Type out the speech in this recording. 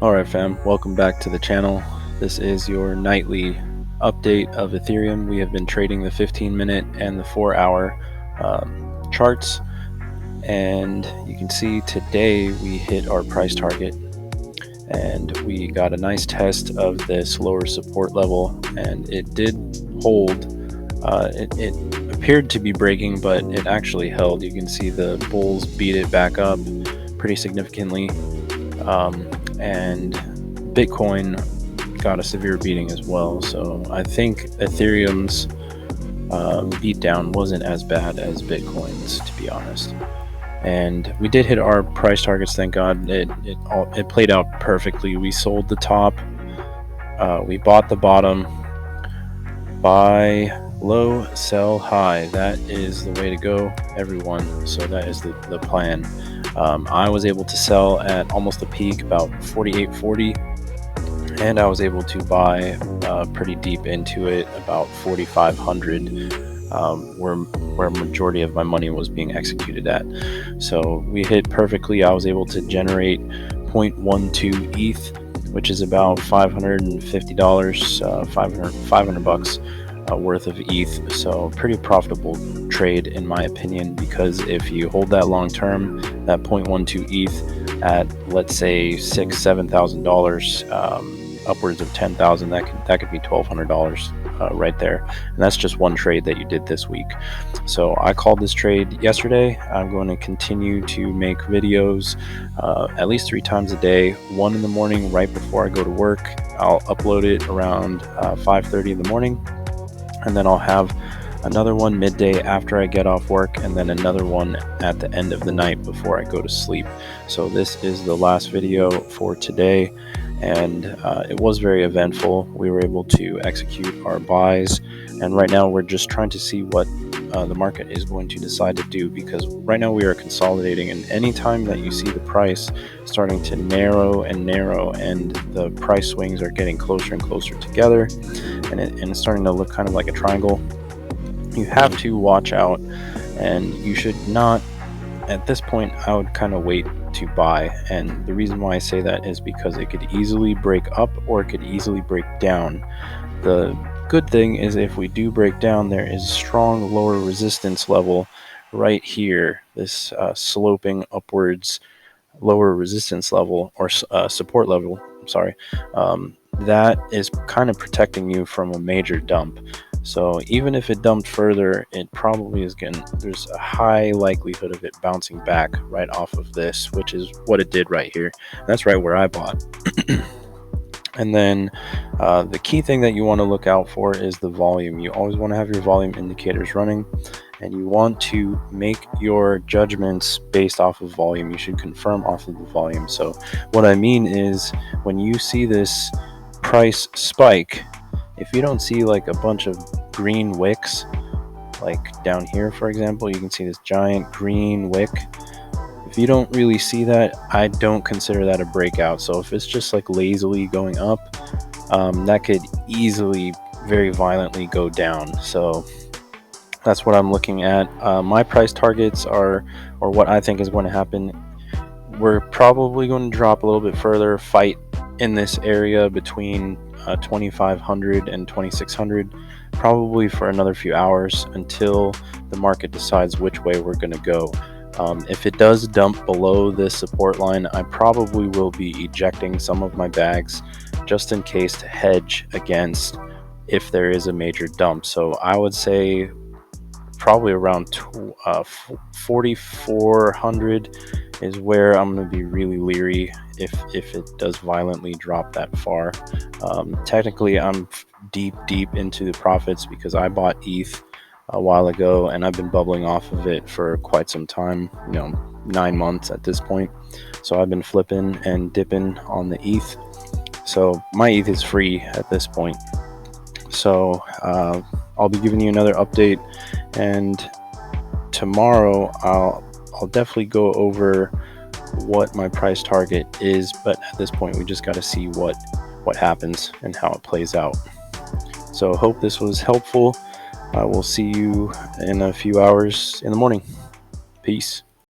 Alright fam, welcome back to the channel. This is your nightly update of Ethereum. We have been trading the 15-minute and the 4-hour charts, and you can see today we hit our price target and we got a nice test of this lower support level, and it did hold. It appeared to be breaking, but it actually held. You can see the bulls beat it back up pretty significantly, and Bitcoin got a severe beating as well. So I think Ethereum's beatdown wasn't as bad as Bitcoin's, to be honest. And we did hit our price targets, thank God. It played out perfectly. We sold the top, we bought the bottom. Buy low, sell high. That is the way to go, everyone. So that is the plan. I was able to sell at almost the peak, about 48.40, and I was able to buy pretty deep into it, about 4,500, where majority of my money was being executed at. So we hit perfectly. I was able to generate 0.12 ETH, which is about $550, 500 bucks worth of ETH. So pretty profitable trade in my opinion, because if you hold that long term, that 0.12 ETH at, let's say, $6,000-$7,000, upwards of 10,000, that could be $1,200 right there. And that's just one trade that you did this week. So I called this trade yesterday. I'm going to continue to make videos at least 3 times a day. One in the morning right before I go to work. I'll upload it around 5:30 in the morning, and then I'll have another one midday after I get off work, and then another one at the end of the night before I go to sleep. So this is the last video for today, and it was very eventful. We were able to execute our buys, and right now we're just trying to see what the market is going to decide to do, because right now we are consolidating, and anytime that you see the price starting to narrow and the price swings are getting closer and closer together, and it's starting to look kind of like a triangle, you have to watch out. And you should not, at this point, I would kind of wait to buy. And the reason why I say that is because it could easily break up or it could easily break down. The good thing is, if we do break down, there is a strong lower resistance level right here, this sloping upwards lower resistance level, or support level, I'm sorry, that is kind of protecting you from a major dump. So even if it dumped further, it probably is there's a high likelihood of it bouncing back right off of this, which is what it did right here. And that's right where I bought. And then the key thing that you want to look out for is the volume. You always want to have your volume indicators running, and you want to make your judgments based off of volume. You should confirm off of the volume. So what I mean is, when you see this price spike, if you don't see like a bunch of green wicks, like down here for example, you can see this giant green wick. If you don't really see that, I don't consider that a breakout. So if it's just like lazily going up, that could easily very violently go down. So that's what I'm looking at. My price targets are, or what I think is going to happen, we're probably going to drop a little bit further, fight in this area between 2,500 and 2,600, probably for another few hours until the market decides which way we're going to go. If it does dump below this support line, I probably will be ejecting some of my bags just in case, to hedge against if there is a major dump. So I would say probably around 4,400 is where I'm going to be really leery if it does violently drop that far. Technically, I'm deep into the profits because I bought ETH a while ago, and I've been bubbling off of it for quite some time, 9 months at this point. So I've been flipping and dipping on the ETH. So my ETH is free at this point. So I'll be giving you another update, and tomorrow I'll definitely go over what my price target is, but at this point we just got to see what happens and how it plays out. So hope this was helpful. We'll see you in a few hours in the morning. Peace.